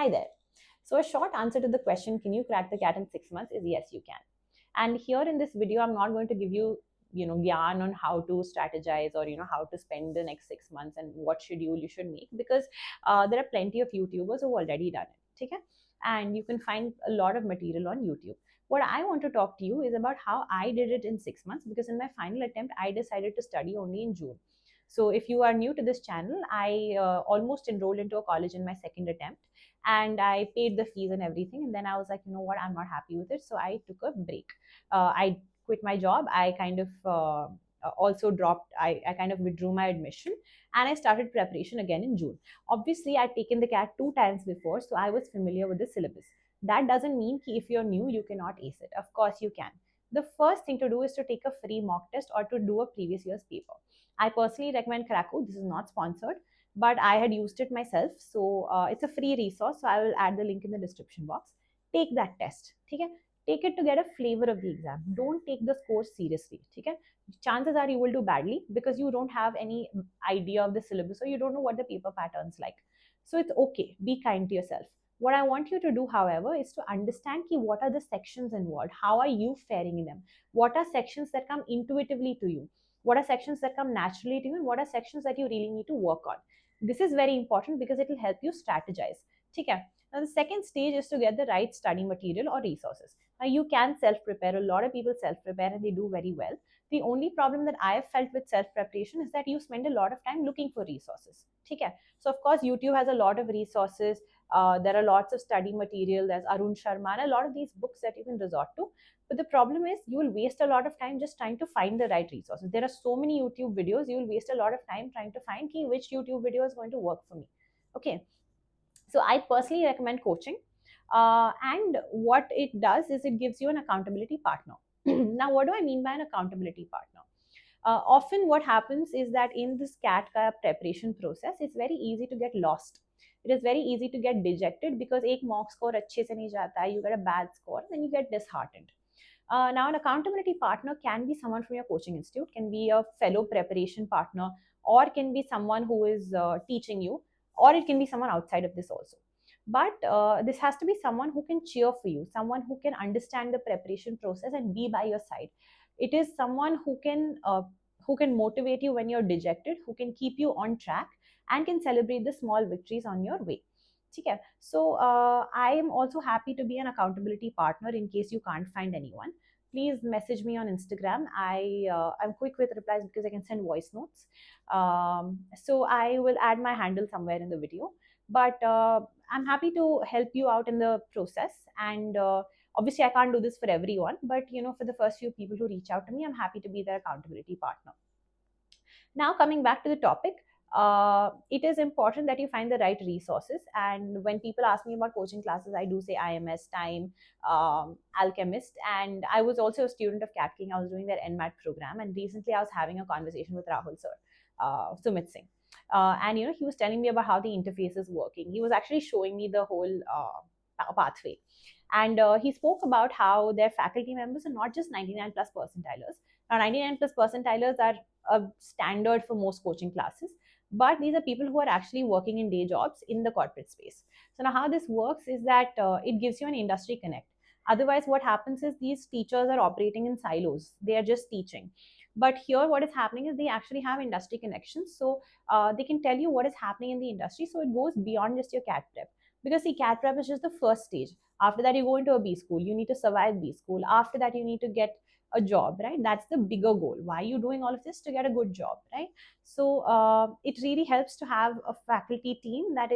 Hi there. So a short answer to the question, can you crack the cat in 6 months, is yes, you can. And here in this video, I'm not going to give you, yarn on how to strategize or, how to spend the next 6 months and what schedule you should make, because there are plenty of YouTubers who've already done it. Okay? And you can find a lot of material on YouTube. What I want to talk to you is about how I did it in 6 months, because in my final attempt, I decided to study only in June. So if you are new to this channel, I almost enrolled into a college in my second attempt, and I paid the fees and everything. And then I was like, you know what, I'm not happy with it. So I took a break. I quit my job. I kind of also dropped, I kind of withdrew my admission, and I started preparation again in June. Obviously, I'd taken the CAT 2 times before, so I was familiar with the syllabus. That doesn't mean that if you're new, you cannot ace it. Of course, you can. The first thing to do is to take a free mock test or to do a previous year's paper. I personally recommend Krakow. This is not sponsored, but I had used it myself. So it's a free resource. So I will add the link in the description box. Take that test. Okay? Take it to get a flavor of the exam. Don't take the scores seriously. Okay? Chances are you will do badly because you don't have any idea of the syllabus or you don't know what the paper pattern's like. So it's okay. Be kind to yourself. What I want you to do, however, is to understand what are the sections involved. How are you faring in them? What are sections that come intuitively to you? What are sections that come naturally to you? And what are sections that you really need to work on? This is very important because it will help you strategize. Okay. Now, the second stage is to get the right study material or resources. Now, you can self-prepare. A lot of people self-prepare and they do very well. The only problem that I have felt with self-preparation is that you spend a lot of time looking for resources. Okay. So, of course, YouTube has a lot of resources. There are lots of study material. There's Arun Sharma and a lot of these books that you can resort to. But the problem is you will waste a lot of time just trying to find the right resources. There are so many YouTube videos, you will waste a lot of time trying to find which YouTube video is going to work for me. Okay. So I personally recommend coaching. And what it does is it gives you an accountability partner. Now, what do I mean by an accountability partner? Often what happens is that in this CAT preparation process, it's very easy to get lost. It is very easy to get dejected because एक mock score अच्छे से नहीं जाता है, you get a bad score, then you get disheartened. Now, an accountability partner can be someone from your coaching institute, can be a fellow preparation partner, or can be someone who is teaching you, or it can be someone outside of this also. But this has to be someone who can cheer for you, someone who can understand the preparation process and be by your side. It is someone who can motivate you when you're dejected, who can keep you on track, and can celebrate the small victories on your way. Okay. So I am also happy to be an accountability partner in case you can't find anyone. Please message me on Instagram. I'm quick with replies because I can send voice notes. So I will add my handle somewhere in the video. But I'm happy to help you out in the process. And obviously, I can't do this for everyone. But for the first few people who reach out to me, I'm happy to be their accountability partner. Now, coming back to the topic, it is important that you find the right resources. And when people ask me about coaching classes, I do say IMS, Time, Alchemist. And I was also a student of Cat King. I was doing their NMAT program. And recently, I was having a conversation with Rahul sir, Sumit Singh. And he was telling me about how the interface is working. He was actually showing me the whole pathway. And he spoke about how their faculty members are not just 99 plus percentilers. Now, 99 plus percentilers are a standard for most coaching classes, but these are people who are actually working in day jobs in the corporate space. So now how this works is that it gives you an industry connect. Otherwise, what happens is these teachers are operating in silos. They are just teaching. But here, what is happening is they actually have industry connections. So they can tell you what is happening in the industry. So it goes beyond just your CAT prep. Because the CAT prep is just the first stage. After that, you go into a B school. You need to survive B school. After that, you need to get a job, right? That's the bigger goal. Why are you doing all of this? To get a good job, right? So it really helps to have a faculty team that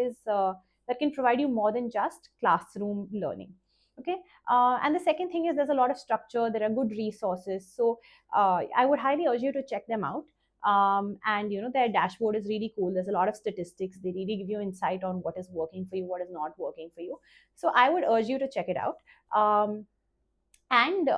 can provide you more than just classroom learning. Okay. And the second thing is there's a lot of structure. There are good resources. So I would highly urge you to check them out. And their dashboard is really cool. There's a lot of statistics. They really give you insight on what is working for you, what is not working for you. So I would urge you to check it out. And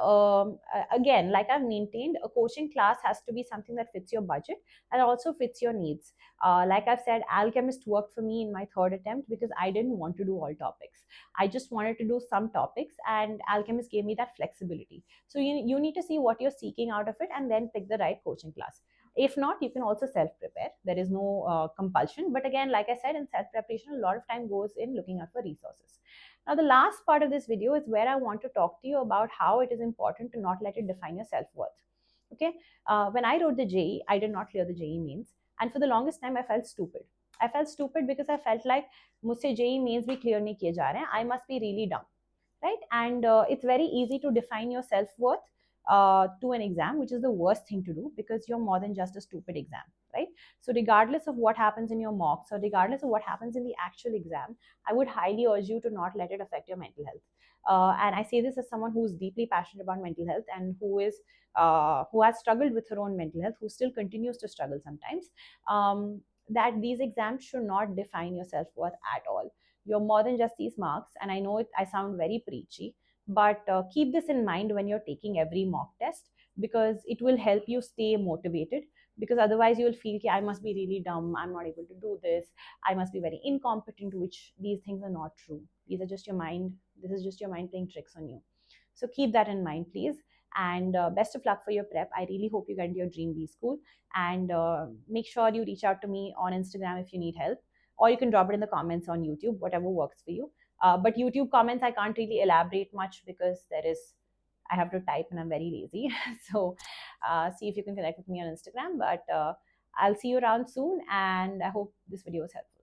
again, like I've maintained, a coaching class has to be something that fits your budget and also fits your needs. Like I've said, Alchemist worked for me in my third attempt because I didn't want to do all topics. I just wanted to do some topics, and Alchemist gave me that flexibility. So you need to see what you're seeking out of it and then pick the right coaching class. If not, you can also self prepare. There is no compulsion, but again, like I said, in self preparation a lot of time goes in looking out for resources. Now the last part of this video is where I want to talk to you about how it is important to not let it define your self worth. Okay, when I wrote the JE, I did not clear the JE mains, and for the longest time I felt stupid. I felt stupid because I felt like मुझसे JE mains भी clear नहीं किए जा रहे हैं, I must be really dumb, right? And it's very easy to define your self worth to an exam, which is the worst thing to do because you're more than just a stupid exam, right? So, regardless of what happens in your mocks or regardless of what happens in the actual exam, I would highly urge you to not let it affect your mental health. And I say this as someone who's deeply passionate about mental health and who has struggled with her own mental health, who still continues to struggle sometimes. That these exams should not define your self worth at all. You're more than just these marks, and I know I sound very preachy, but keep this in mind when you're taking every mock test, because it will help you stay motivated. Because otherwise, you will feel I must be really dumb, I'm not able to do this, I must be very incompetent, which these things are not true. These are just your mind. This is just your mind playing tricks on you. So keep that in mind, please. And best of luck for your prep. I really hope you get into your dream B school. And make sure you reach out to me on Instagram if you need help, or you can drop it in the comments on YouTube, whatever works for you. But YouTube comments, I can't really elaborate much because I have to type and I'm very lazy. So see if you can connect with me on Instagram. But I'll see you around soon, and I hope this video was helpful.